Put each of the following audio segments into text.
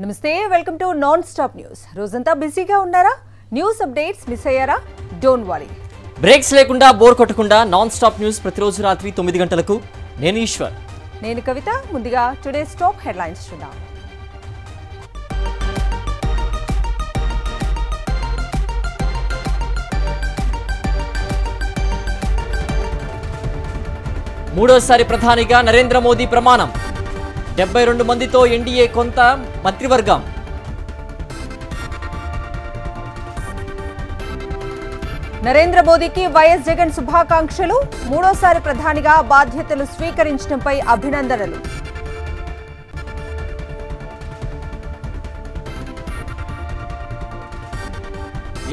నమస్తే welcome to non stop news. రోజంతా బిజీగా ఉన్నారా? న్యూస్ అప్డేట్స్ మిస్ అయ్యారా? Don't worry. బ్రేక్స్ లేకుండా బోర్ కొట్టకుండా నాన్ స్టాప్ న్యూస్ ప్రతిరోజు రాత్రి 9 గంటలకు. నేను ఈశ్వర్, నేను కవిత. ముందుగా టుడేస్ టాప్ హెడ్లైన్స్ చూద్దాం. మూడోసారి ప్రధానిగా నరేంద్ర మోదీ ప్రమాణం. 72 మందితో ఎన్డీఏ కొంత మంత్రివర్గం. నరేంద్ర మోదీకి వైఎస్ జగన్ శుభాకాంక్షలు. మూడోసారి ప్రధానిగా బాధ్యతలు స్వీకరించడంపై అభినందనలు.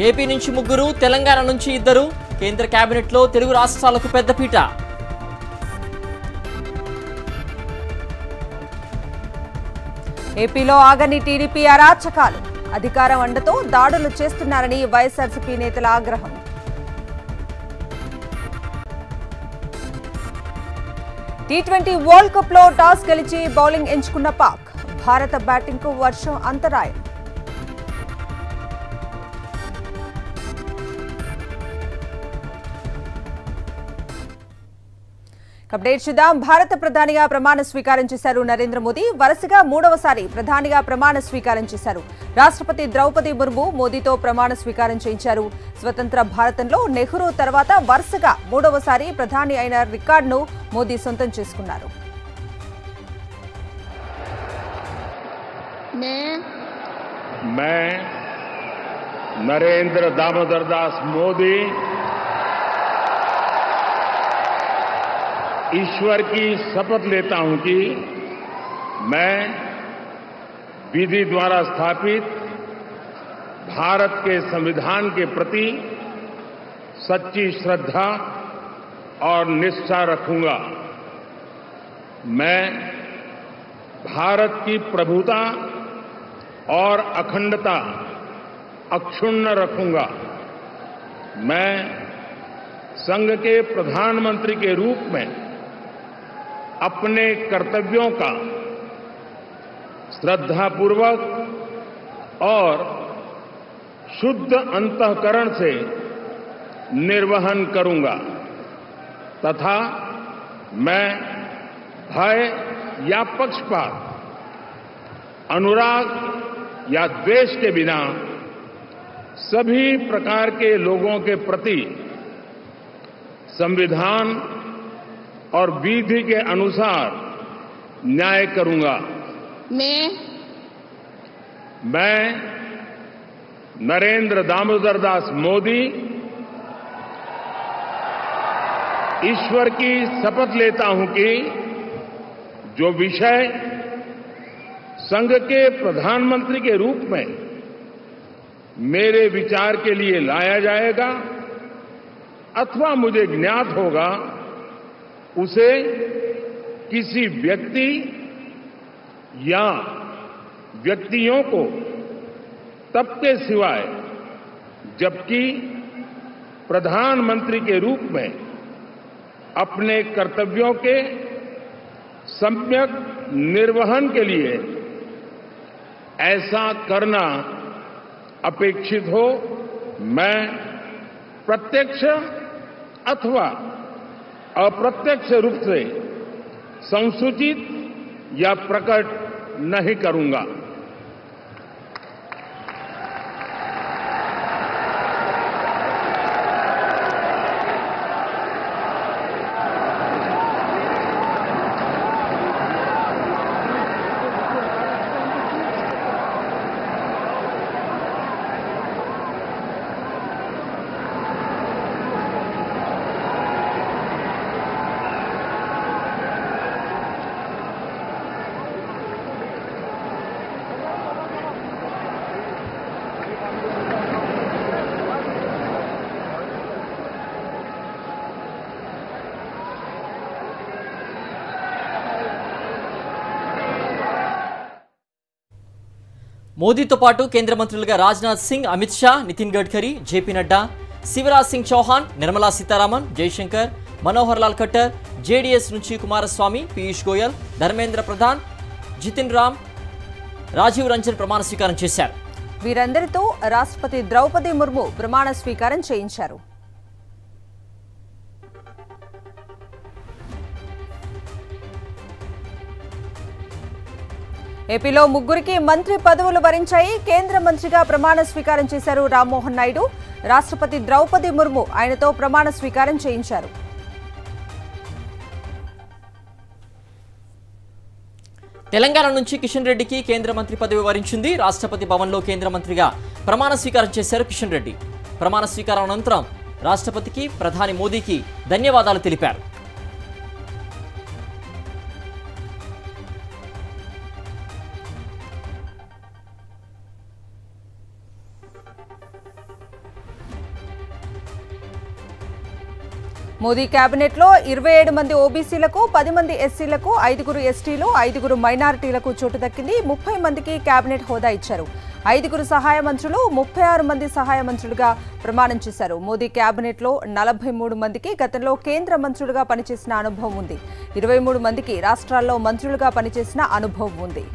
ఏపీ నుంచి 3, తెలంగాణ నుంచి 2. కేంద్ర కేబినెట్లో తెలుగు రాష్ట్రాలకు పెద్దపీట. ఏపీలో ఆగని టీడీపీ అరాచకాలు. అధికారం అండతో దాడులు చేస్తున్నారని వైఎస్ఆర్సీపీ నేతల ఆగ్రహం. టీ20 వరల్డ్ కప్ లో టాస్ గెలిచి బౌలింగ్ ఎంచుకున్న పాక్. భారత బ్యాటింగ్ కు వర్షం అంతరాయం. అప్డేట్ చూద్దాం. భారత ప్రధానిగా ప్రమాణ స్వీకారం చేశారు నరేంద్ర మోదీ. వరుసగా మూడవసారి ప్రధానిగా ప్రమాణ స్వీకారం చేశారు. రాష్ట్రపతి ద్రౌపది ముర్ము మోదీతో ప్రమాణ స్వీకారం చేయించారు. స్వతంత్ర భారతంలో నెహ్రూ తర్వాత వరుసగా మూడవసారి ప్రధాని అయిన రికార్డును మోదీ సొంతం చేసుకున్నారు. मैं नरेंद्र दामोदर दास मोदी ईश्वर की शपथ लेता हूं कि मैं विधि द्वारा स्थापित भारत के संविधान के प्रति सच्ची श्रद्धा और निष्ठा रखूंगा। मैं भारत की प्रभुता और अखंडता अक्षुण्ण रखूंगा। मैं संघ के प्रधानमंत्री के रूप में अपने कर्तव्यों का श्रद्धापूर्वक और शुद्ध अंतःकरण से निर्वहन करूंगा तथा मैं भय या पक्षपात, अनुराग या द्वेष के बिना सभी प्रकार के लोगों के प्रति संविधान और विधि के अनुसार न्याय करूंगा। मैं नरेंद्र दामोदर दास मोदी ईश्वर की शपथ लेता हूं कि जो विषय संघ के प्रधानमंत्री के रूप में मेरे विचार के लिए लाया जाएगा अथवा मुझे ज्ञात होगा, उसे किसी व्यक्ति या व्यक्तियों को तब के सिवाय जबकि प्रधानमंत्री के रूप में अपने कर्तव्यों के सम्यक निर्वहन के लिए ऐसा करना अपेक्षित हो, मैं प्रत्यक्ष अथवा अप्रत्यक्ष रूप से संसूचित या प्रकट नहीं करूंगा। మోదీతో పాటు కేంద్ర మంత్రులుగా రాజ్నాథ్ సింగ్, అమిత్ షా, నితిన్ గడ్కరీ, జేపీ నడ్డా, శివరాజ్ సింగ్ చౌహాన్, నిర్మలా సీతారామన్, జయశంకర్, మనోహర్ లాల్ ఖట్టర్, జేడీఎస్ నుంచి కుమారస్వామి, పీయూష్ గోయల్, ధర్మేంద్ర ప్రధాన్, జితిన్ రామ్, రాజీవ్ రంజన్ ప్రమాణ స్వీకారం చేశారు. వీరందరితో రాష్ట్రపతి ద్రౌపది ముర్ము ప్రమాణ స్వీకారం చేయించారు. ఏపీలో ముగ్గురికి మంత్రి పదవులు వరించాయి. కేంద్ర మంత్రిగా ప్రమాణ స్వీకారం చేశారు రామ్మోహన్ నాయుడు. రాష్ట్రపతి ద్రౌపది ముర్ము ఆయనతో ప్రమాణ స్వీకారం చేయించారు. తెలంగాణ నుంచి కిషన్ రెడ్డికి కేంద్ర మంత్రి పదవి వరించింది. రాష్ట్రపతి భవన్లో కేంద్ర మంత్రిగా ప్రమాణ స్వీకారం చేశారు కిషన్ రెడ్డి. ప్రమాణ స్వీకారం అనంతరం రాష్ట్రపతికి, ప్రధాని మోదీకి ధన్యవాదాలు తెలిపారు. మోదీ కేబినెట్లో 27 మంది ఓబీసీలకు, 10 మంది ఎస్సీలకు, 5 ఎస్టీలు, 5 మైనారిటీలకు చోటు దక్కింది. 30 మందికి కేబినెట్ హోదా ఇచ్చారు. 5 సహాయ మంత్రులు, 36 మంది సహాయ మంత్రులుగా ప్రమాణం చేశారు. మోదీ కేబినెట్లో 43 మందికి గతంలో కేంద్ర మంత్రులుగా పనిచేసిన అనుభవం ఉంది. 23 మందికి రాష్ట్రాల్లో మంత్రులుగా పనిచేసిన అనుభవం ఉంది.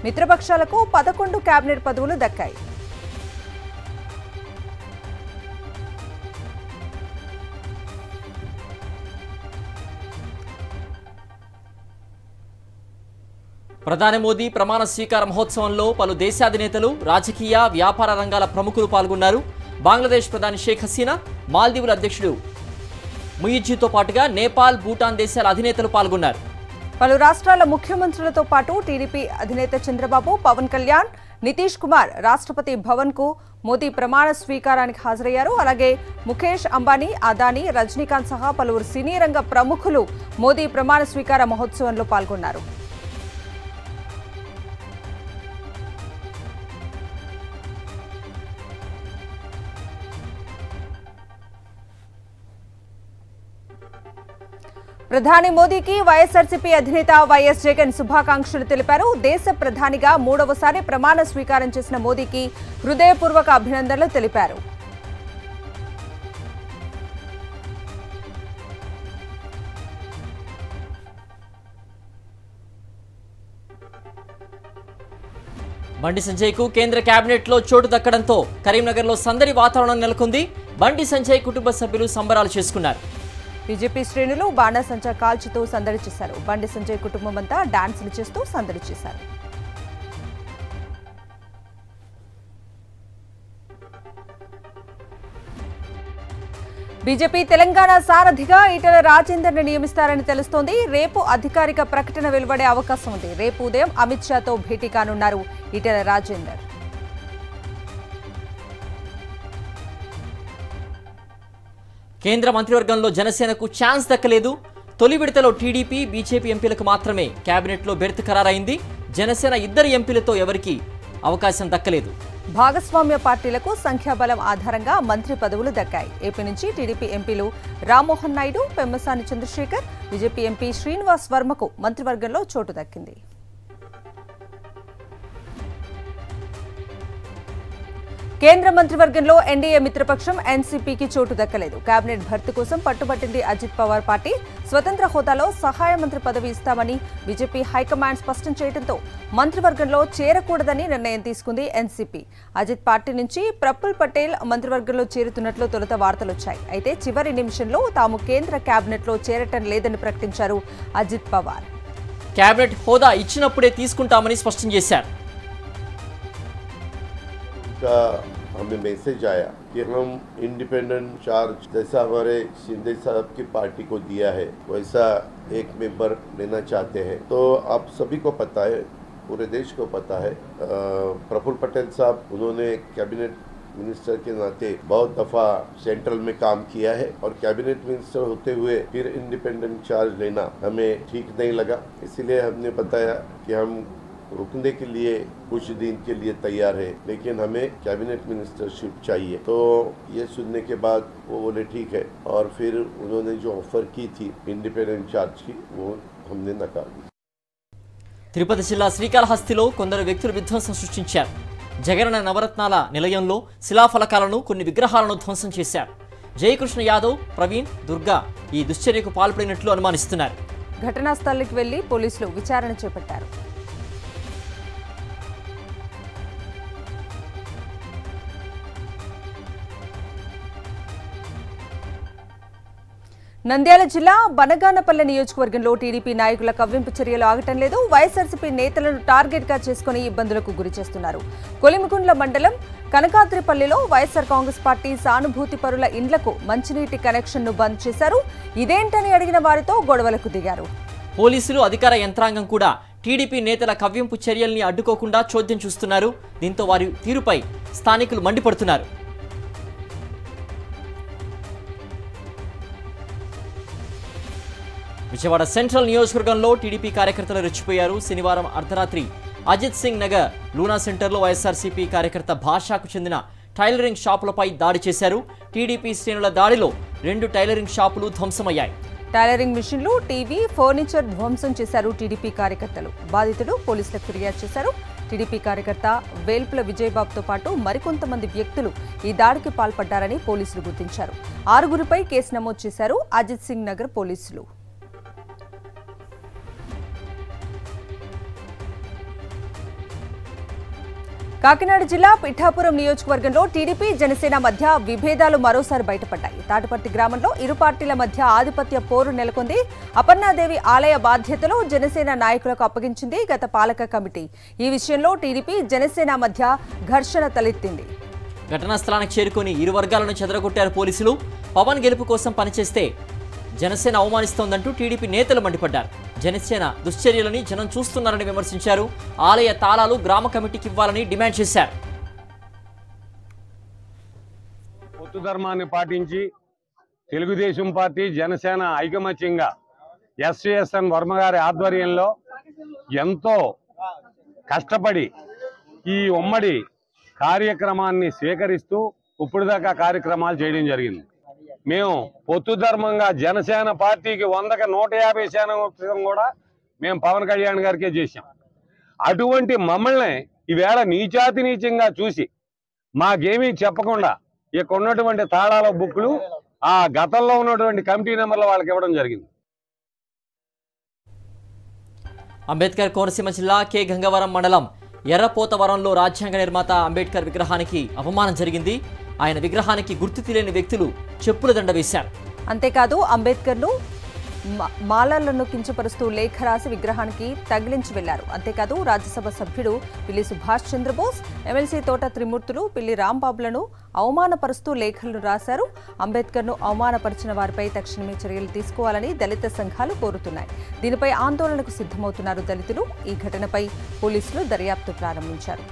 మిత్రపక్షాలకు 11 కేబినెట్ పదవులు దక్కాయి. ప్రధాని మోదీ ప్రమాణ స్వీకార మహోత్సవంలో పలు దేశాధినేతలు, రాజకీయ, వ్యాపార రంగాల ప్రముఖులు పాల్గొన్నారు. బంగ్లాదేశ్ ప్రధాని షేక్ హసీనా, మాల్దీవుల అధ్యక్షుడు ముయిజ్జీతో పాటుగా నేపాల్, భూటాన్ దేశాల అధినేతలు పాల్గొన్నారు. పలు రాష్ట్రాల ముఖ్యమంత్రులతో పాటు టీడీపీ అధినేత చంద్రబాబు, పవన్ కళ్యాణ్, నితీష్ కుమార్ రాష్ట్రపతి భవన్కు మోదీ ప్రమాణ స్వీకారానికి హాజరయ్యారు. అలాగే ముఖేష్ అంబానీ, అదానీ, రజనీకాంత్ సహా పలువురు సినీ రంగ ప్రముఖులు మోదీ ప్రమాణ స్వీకార మహోత్సవంలో పాల్గొన్నారు. ప్రధాని మోదీకి వైఎస్ఆర్సీపీ అధినేత వైఎస్ జగన్ శుభాకాంక్షలు తెలిపారు. దేశ ప్రధానిగా 3వసారి ప్రమాణ స్వీకారం చేసిన మోదీకి హృదయపూర్వక అభినందనలు తెలిపారు. బండి సంజయ్కు కేంద్ర కేబినెట్లో చోటు దక్కడంతో కరీంనగర్లో సందడి వాతావరణం నెలకొంది. బండి సంజయ్ కుటుంబ సభ్యులు సంబరాలు చేసుకున్నారు. బీజేపీ శ్రేణులు బాణాసంచా కాల్చుతూ సందడి చేశారు. బండి సంజయ్ కుటుంబం అంతా డాన్సులు చేస్తూ సందడి చేశారు. బీజేపీ తెలంగాణ సారథిగా ఈటెల రాజేందర్ని నియమిస్తారని తెలుస్తోంది. రేపు అధికారిక ప్రకటన వెలువడే అవకాశం ఉంది. రేపు ఉదయం అమిత్ షాతో భేటీ కానున్నారు ఈటెల రాజేందర్. కేంద్ర మంత్రివర్గంలో జనసేనకు ఛాన్స్ దక్కలేదు. తొలి విడతలో టీడీపీ, బీజేపీ ఎంపీలకు మాత్రమే కేబినెట్లో బెర్త్ ఖరారైంది. జనసేన 2 ఎంపీలతో ఎవరికీ అవకాశం దక్కలేదు. భాగస్వామ్య పార్టీలకు సంఖ్యాబలం ఆధారంగా మంత్రి పదవులు దక్కాయి. ఏపీ నుంచి టీడీపీ ఎంపీలు రామ్మోహన్ నాయుడు, పెమ్మసాని చంద్రశేఖర్, బీజేపీ ఎంపీ శ్రీనివాస్ వర్మకు మంత్రివర్గంలో చోటు దక్కింది. కేంద్ర మంత్రివర్గంలో ఎన్డీఏ మిత్రపక్షం ఎన్సీపీకి చోటు దక్కలేదు. కేబినెట్ భర్తీ కోసం పట్టుబట్టింది అజిత్ పవార్ పార్టీ. స్వతంత్ర హోదాలో సహాయ మంత్రి పదవి ఇస్తామని బీజేపీ హైకమాండ్ స్పష్టం చేయడంతో మంత్రివర్గంలో చేరకూడదని నిర్ణయం తీసుకుంది ఎన్సీపీ. అజిత్ పార్టీ నుంచి ప్రఫుల్ పటేల్ మంత్రివర్గంలో చేరుతున్నట్లు తొలుత వార్తలొచ్చాయి. అయితే చివరి నిమిషంలో తాము కేంద్ర కేబినెట్లో చేరటం లేదని ప్రకటించారు అజిత్ పవార్. కేబినెట్ హోదా ఇచ్చినప్పుడే తీసుకుంటామని స్పష్టం చేశారు. का हमें मैसेज आया कि हम इंडिपेंडेंट चार्ज जैसा हमारे शिंदे साहब की पार्टी को दिया है वैसा एक मेंबर लेना चाहते हैं। तो आप सभी को पता है, पूरे देश को पता है, प्रफुल्ल पटेल साहब उन्होंने कैबिनेट मिनिस्टर के नाते बहुत दफ़ा सेंट्रल में काम किया है और कैबिनेट मिनिस्टर होते हुए फिर इंडिपेंडेंट चार्ज लेना हमें ठीक नहीं लगा। इसीलिए हमने बताया कि हम रुकने के लिए कुछ दिन के लिए तैयार है, लेकिन हमें कैबिनेट मिनिस्टरशिप चाहिए। तो ये सुनने के बाद वो बोले ठीक है, और फिर उन्होंने जो ऑफर की थी इंडिपेंडेंट चार्ज की वो हमने नकार दी। తిరుపతి జిల్లా శ్రీకాళహస్తిలో కొందరు వ్యక్తులు విధ్వంసం సృష్టించారు. జగనన్న నవరత్నాల నిలయంలో శిలాఫలకాలను, కొన్ని విగ్రహాలను ధ్వంసం చేశారు. జయకృష్ణ యాదవ్, ప్రవీణ్, దుర్గా ఈ దుశ్చర్యకు పాల్పడినట్లు అనుమానిస్తున్నారు. ఘటనా స్థలికి వెళ్లి పోలీసులు విచారణ చేపట్టారు. నంద్యాల జిల్లా బనగానపల్లె నియోజకవర్గంలో టీడీపీ నాయకుల కవ్వింపు చర్యలు ఆగటం లేదు. వైఎస్ఆర్సీపీ నేతలను టార్గెట్ గా చేసుకుని ఇబ్బందులకు గురి చేస్తున్నారు. కొలిమిగుండ్ల మండలం కనకాద్రిపల్లిలో వైఎస్ఆర్ కాంగ్రెస్ పార్టీ సానుభూతి పరుల ఇండ్లకు మంచినీటి కనెక్షన్ను బంద్ చేశారు. ఇదేంటని అడిగిన వారితో గొడవలకు దిగారు. పోలీసులు అధికార యంత్రాంగం కూడా టీడీపీ నేతల కవ్వింపు చర్యల్ని అడ్డుకోకుండా చోద్యం చూస్తున్నారు. దీంతో వారి తీరుపై స్థానికులు మండిపడుతున్నారు. విజయవాడ సెంట్రల్ నియోజకవర్గంలో టీడీపీ కార్యకర్తలు రెచ్చిపోయారు. శనివారం అర్ధరాత్రి అజిత్ సింగ్ నగర్ లూనా సెంటర్లో వైఎస్ఆర్సీపీ కార్యకర్త భాషకు చెందిన టైలరింగ్ షాపులపై దాడి చేశారు. టీడీపీ శ్రేణుల దాడిలో 2 టైలరింగ్ షాపులు ధ్వంసమయ్యాయి. టైలరింగ్ మిషన్లు, టీవీ, ఫర్నిచర్ ధ్వంసం చేశారు టీడీపీ కార్యకర్తలు. బాధితుడు పోలీసులకు ఫిర్యాదు చేశారు. టీడీపీ కార్యకర్త వేల్పుల విజయబాబుతో పాటు మరికొంతమంది వ్యక్తులు ఈ దాడికి పాల్పడ్డారని పోలీసులు గుర్తించారు. 6గురిపై కేసు నమోదు చేశారు అజిత్ సింగ్ నగర్ పోలీసులు. కాకినాడ జిల్లా పిఠాపురం నియోజకవర్గంలో టీడీపీ జనసేన మధ్య విభేదాలు మరోసారి బయటపడ్డాయి. తాటిపర్తి గ్రామంలో ఇరు పార్టీల మధ్య ఆధిపత్య పోరు నెలకొంది. అపర్ణాదేవి ఆలయ బాధ్యతలు జనసేన నాయకులకు అప్పగించింది గత పాలక కమిటీ. ఈ విషయంలో టీడీపీ జనసేన మధ్య ఘర్షణ తలెత్తింది. ఘటనా స్థలానికి చేరుకుని ఇరు వర్గాలను చెదరగొట్టారు పోలీసులు. పవన్ గెలుపు కోసం పనిచేస్తే జనసేన అవమానిస్తోందంటూ టీడీపీ నేతలు మండిపడ్డారు. జనసేన దుశ్చర్యలని జనం చూస్తున్నారని విమర్శించారు. ఆలయ తాళాలు గ్రామ కమిటీకి ఇవ్వాలని డిమాండ్ చేశారు. పొత్తు ధర్మాన్ని పాటించి తెలుగుదేశం పార్టీ జనసేన ఐకమత్యంగా ఎస్విఎస్ఎన్ వర్మ గారి ఆధ్వర్యంలో ఎంతో కష్టపడి ఈ ఉమ్మడి కార్యక్రమాన్ని స్వీకరిస్తూ ఇప్పుడు దాకా కార్యక్రమాలు చేయడం జరిగింది. మేము పొత్తు ధర్మంగా జనసేన పార్టీకి 100కి 150 శాతం కూడా మేము పవన్ కళ్యాణ్ గారికే చేశాం. అటువంటి మమ్మల్ని ఈవేళ నీచాతి నీచంగా చూసి మాకేమీ చెప్పకుండా ఇక్కడ ఉన్నటువంటి తాళాల బుక్లు ఆ గతంలో ఉన్నటువంటి కమిటీ నెంబర్లు వాళ్ళకి ఇవ్వడం జరిగింది. అంబేద్కర్ కోనసీమ జిల్లా కె గంగవరం మండలం ఎర్రపోతవరంలో రాజ్యాంగ నిర్మాత అంబేద్కర్ విగ్రహానికి అవమానం జరిగింది. ఆయన విగ్రహానికి గుర్తు తెలియని వ్యక్తులు చెప్పుల దండ వేశారు. అంతేకాదు అంబేద్కర్ను మాలలను కించపరుస్తూ లేఖ రాసి విగ్రహానికి తగిలించి వెళ్లారు. అంతేకాదు రాజ్యసభ సభ్యుడు పిల్లి సుభాష్ చంద్రబోస్, ఎమ్మెల్సీ తోట త్రిమూర్తులు, పిల్లి రాంబాబులను అవమానపరుస్తూ లేఖలను రాశారు. అంబేద్కర్ను అవమానపరిచిన వారిపై తక్షణమే చర్యలు తీసుకోవాలని దళిత సంఘాలు కోరుతున్నాయి. దీనిపై ఆందోళనకు సిద్ధమవుతున్నారు దళితులు. ఈ ఘటనపై పోలీసులు దర్యాప్తు ప్రారంభించారు.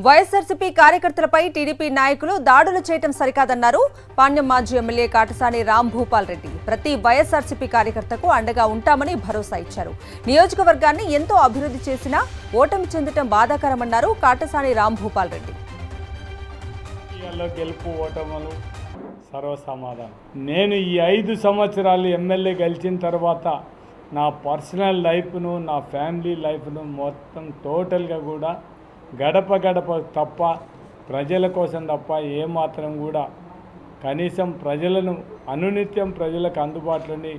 వైఎస్ఆర్సీపీ కార్యకర్తలపై టీడీపీ నాయకులు దాడులు చేయడం సరికాదన్నారు పాణ్యం మాజీ ఎమ్మెల్యే కాటసాని రాంభూపాల్ రెడ్డి. ప్రతి వైఎస్ఆర్సీపీ కార్యకర్తకు అండగా ఉంటామని భరోసా ఇచ్చారు. నియోజకవర్గాన్ని ఎంతో అభివృద్ధి చేసినా ఓటమి చెందడం బాధాకరమన్నారు కాటసాని రాంభూపాల్ రెడ్డి. గెలుపు ఓటములు సర్వసమాధానం. నేను ఈ 5 సంవత్సరాలు ఎమ్మెల్యే గెలిచిన తర్వాత నా పర్సనల్ లైఫ్ను, నా ఫ్యామిలీ లైఫ్ను మొత్తం టోటల్గా కూడా గడప గడప తప్ప ప్రజల కోసం తప్ప ఏమాత్రం కూడా కనీసం ప్రజలను అనునిత్యం ప్రజలకు అందుబాటులోని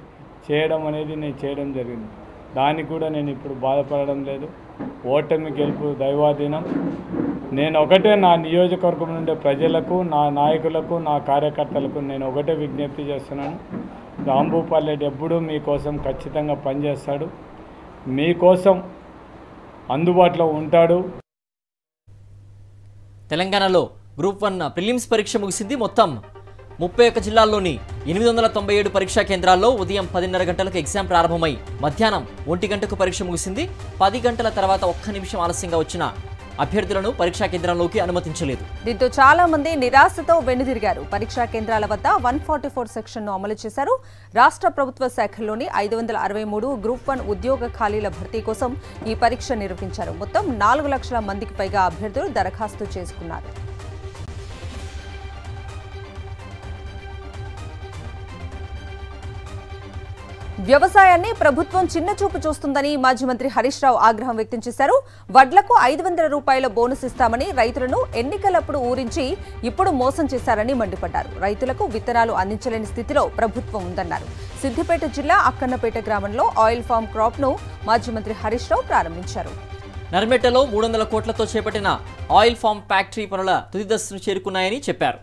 చేయడం అనేది నేను చేయడం జరిగింది. దానికి కూడా నేను ఇప్పుడు బాధపడడం లేదు. ఓటమి గెలుపు దైవాధీనం. నేను ఒకటే నా నియోజకవర్గం నుండే ప్రజలకు, నా నాయకులకు, నా కార్యకర్తలకు నేను ఒకటే విజ్ఞప్తి చేస్తున్నాను. రాంభూపాల్ రెడ్డి ఎప్పుడూ మీకోసం ఖచ్చితంగా పనిచేస్తాడు, మీకోసం అందుబాటులో ఉంటాడు. తెలంగాణలో గ్రూప్ 1 ప్రిలిమ్స్ పరీక్ష ముగిసింది. మొత్తం 31 జిల్లాల్లోని 897 పరీక్షా కేంద్రాల్లో ఉదయం 10:30 గంటలకు ఎగ్జామ్ ప్రారంభమై మధ్యాహ్నం 1 గంటకు పరీక్ష ముగిసింది. 10 గంటల తర్వాత 1 నిమిషం ఆలస్యంగా వచ్చిన అభ్యర్థులను పరీక్షా కేంద్రంలోకి అనుమతించలేదు. దీంతో చాలా మంది నిరాశతో వెనుదిరిగారు. పరీక్షా కేంద్రాల వద్ద 144 సెక్షన్ను అమలు చేశారు. రాష్ట్ర ప్రభుత్వ శాఖల్లోని 563 గ్రూప్ 1 ఉద్యోగ ఖాళీల భర్తీ కోసం ఈ పరీక్ష నిర్వహించారు. మొత్తం 4 లక్షల మందికి పైగా అభ్యర్థులు దరఖాస్తు చేసుకున్నారు. వ్యవసాయాన్ని ప్రభుత్వం చిన్నచూపు చూస్తుందని మాజీ మంత్రి హరీష్ రావు ఆగ్రహం వ్యక్తం చేశారు. వడ్లకు 500 రూపాయల బోనస్ ఇస్తామని రైతులను ఎన్నికలప్పుడు ఊరించి ఇప్పుడు మోసం చేశారని మండిపడ్డారు. రైతులకు విత్తనాలు అందించలేని స్థితిలో ప్రభుత్వం ఉందన్నారు. సిద్దిపేట జిల్లా అక్కన్నపేట గ్రామంలో ఆయిల్ ఫామ్ క్రాప్ ను మాజీ మంత్రి హరీష్ రావు ప్రారంభించారు. నర్మెట్టలో 300 కోట్లతో చేపట్టిన ఆయిల్ ఫామ్ ఫ్యాక్టరీ పనుల తుది దశను చేరుకున్నాయని చెప్పారు.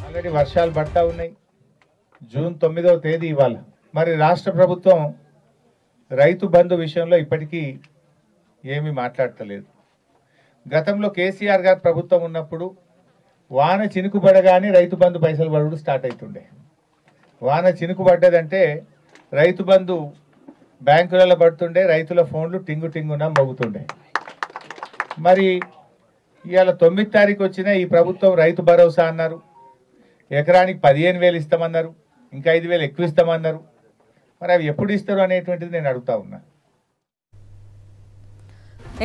ఆల్రెడీ వర్షాలు పడతా ఉన్నాయి. జూన్ 9వ తేదీ ఇవాళ. మరి రాష్ట్ర ప్రభుత్వం రైతు బంధు విషయంలో ఇప్పటికీ ఏమీ మాట్లాడతలేదు. గతంలో కేసీఆర్ గారి ప్రభుత్వం ఉన్నప్పుడు వాన చినుకుపడగానే రైతు బంధు పైసలు పడుడు స్టార్ట్ అవుతుండే. వాన చినుకుపడ్డదంటే రైతు బంధు బ్యాంకులలో పడుతుండే, రైతుల ఫోన్లు టింగు టింగున మోగుతుండే. మరి ఇవాళ 9వ తారీఖు వచ్చిన ఈ ప్రభుత్వం రైతు భరోసా అన్నారు, ఎకరానికి 15,000 ఇస్తామన్నారు, ఇంకా 5,000 ఎక్కువ ఇస్తామన్నారు. మరి అవి ఎప్పుడు ఇస్తారు అనేటువంటిది నేను అడుగుతా ఉన్నా.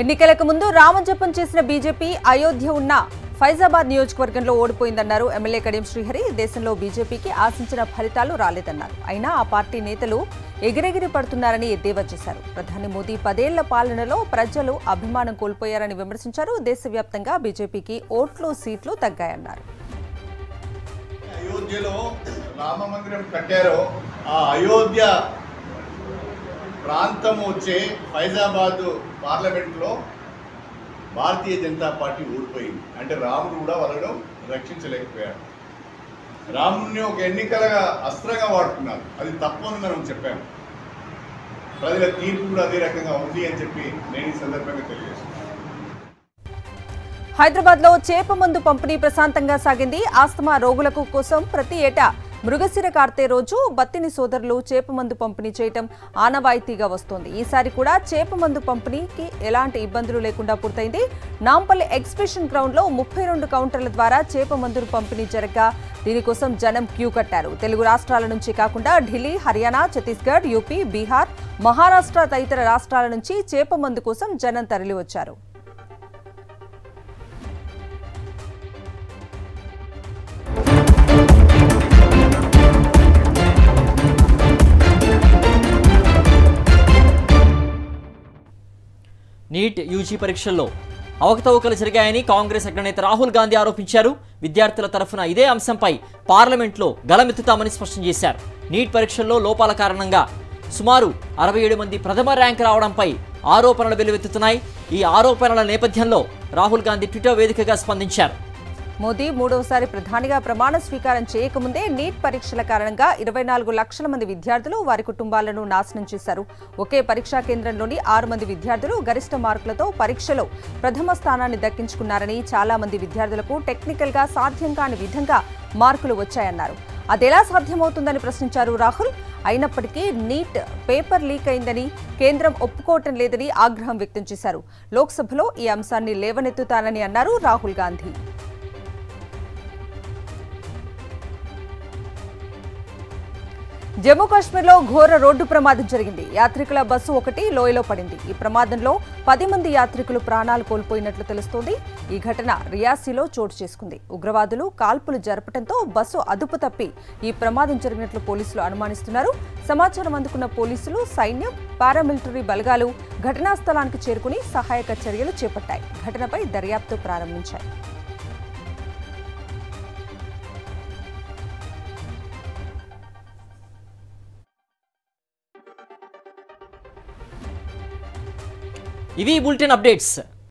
ఎన్నికలకు ముందు రామజపం చేసిన బీజేపీ అయోధ్య ఉన్న ఫైజాబాద్ నియోజకవర్గంలో ఓడిపోయిందన్నారు ఎమ్మెల్యే కడియం శ్రీహరి. దేశంలో బీజేపీకి ఆశించిన ఫలితాలు రాలేదన్నారు. అయినా ఆ పార్టీ నేతలు ఎగిరెగిరి పడుతున్నారని ఎద్దేవా చేశారు. ప్రధాని మోదీ 10 ఏళ్ల పాలనలో ప్రజలు అభిమానం కోల్పోయారని విమర్శించారు. దేశవ్యాప్తంగా బీజేపీకి ఓట్లు సీట్లు తగ్గాయన్నారు. అయోధ్యలో రామ మందిరం కట్టారో ఆ అయోధ్య ప్రాంతం వచ్చే ఫైజాబాద్ పార్లమెంట్లో భారతీయ జనతా పార్టీ ఓడిపోయింది. అంటే రాముడు కూడా వాళ్ళను రక్షించలేకపోయాడు. రాముడిని ఒక ఎన్నికలుగా అస్త్రంగా వాడుతున్నారు. అది తప్పు అని మనం చెప్పాము. ప్రజల తీర్పు కూడా అదే రకంగా ఉంది అని చెప్పి నేను ఈ సందర్భంగా తెలియజేస్తున్నాను. హైదరాబాద్ లో చేప మందు పంపిణీ ప్రశాంతంగా సాగింది. ఆస్తమా రోగులకు కోసం ప్రతి ఏటా మృగశిర కార్తె రోజు బత్తిని సోదరులు చేప మందు పంపిణీ చేయటం ఆనవాయితీగా వస్తోంది. ఈసారి కూడా చేప మందు పంపిణీకి ఎలాంటి ఇబ్బందులు లేకుండా పూర్తయింది. నాంపల్లి ఎగ్జిబిషన్ గ్రౌండ్ లో 32 కౌంటర్ల ద్వారా చేప మందును పంపిణీ జరగగా దీనికోసం జనం క్యూ కట్టారు. తెలుగు రాష్ట్రాల నుంచి కాకుండా ఢిల్లీ, హర్యానా, ఛత్తీస్గఢ్, యూపీ, బీహార్, మహారాష్ట్ర తదితర రాష్ట్రాల నుంచి చేప మందు కోసం జనం తరలివచ్చారు. నీట్ యూజీ పరీక్షల్లో అవకతవకలు జరిగాయని కాంగ్రెస్ అగ్రనేత రాహుల్ గాంధీ ఆరోపించారు. విద్యార్థుల తరఫున ఇదే అంశంపై పార్లమెంట్లో గళమెత్తుతామని స్పష్టం చేశారు. నీట్ పరీక్షల్లో లోపాల కారణంగా సుమారు 67 మంది ప్రథమ ర్యాంక్ రావడంపై ఆరోపణలు వెల్లువెత్తుతున్నాయి. ఈ ఆరోపణల నేపథ్యంలో రాహుల్ గాంధీ ట్విట్టర్ వేదికగా స్పందించారు. మోదీ మూడవసారి ప్రధానిగా ప్రమాణ స్వీకారం చేయకముందే నీట్ పరీక్షల కారణంగా 24 లక్షల మంది విద్యార్థులు వారి కుటుంబాలను నాశనం చేశారు. ఒకే పరీక్షా కేంద్రంలోని 6 మంది విద్యార్థులు గరిష్ట మార్కులతో పరీక్షలో ప్రథమ స్థానాన్ని దక్కించుకున్నారని, చాలా మంది విద్యార్థులకు టెక్నికల్ గా సాధ్యం కాని విధంగా మార్కులు వచ్చాయన్నారు. అదెలా సాధ్యమవుతుందని ప్రశ్నించారు రాహుల్. అయినప్పటికీ నీట్ పేపర్ లీక్ అయిందని కేంద్రం ఒప్పుకోవటం లేదని ఆగ్రహం వ్యక్తం చేశారు. లోక్సభలో ఈ అంశాన్ని లేవనెత్తుతానని అన్నారు రాహుల్ గాంధీ. జమ్మూ కాశ్మీర్లో ఘోర రోడ్డు ప్రమాదం జరిగింది. యాత్రికుల బస్సు ఒకటి లోయలో పడింది. ఈ ప్రమాదంలో 10 మంది యాత్రికులు ప్రాణాలు కోల్పోయినట్లు తెలుస్తోంది. ఈ ఘటన రియాసీలో చోటు చేసుకుంది. ఉగ్రవాదులు కాల్పులు జరపడంతో బస్సు అదుపు తప్పి ఈ ప్రమాదం జరిగినట్లు పోలీసులు అనుమానిస్తున్నారు. సమాచారం అందుకున్న పోలీసులు, సైన్యం, పారామిలిటరీ బలగాలు ఘటనా స్థలానికి చేరుకుని సహాయక చర్యలు చేపట్టాయి. ఘటనపై దర్యాప్తు ప్రారంభించాయి. ఇవి బులెటిన్ అప్డేట్స్.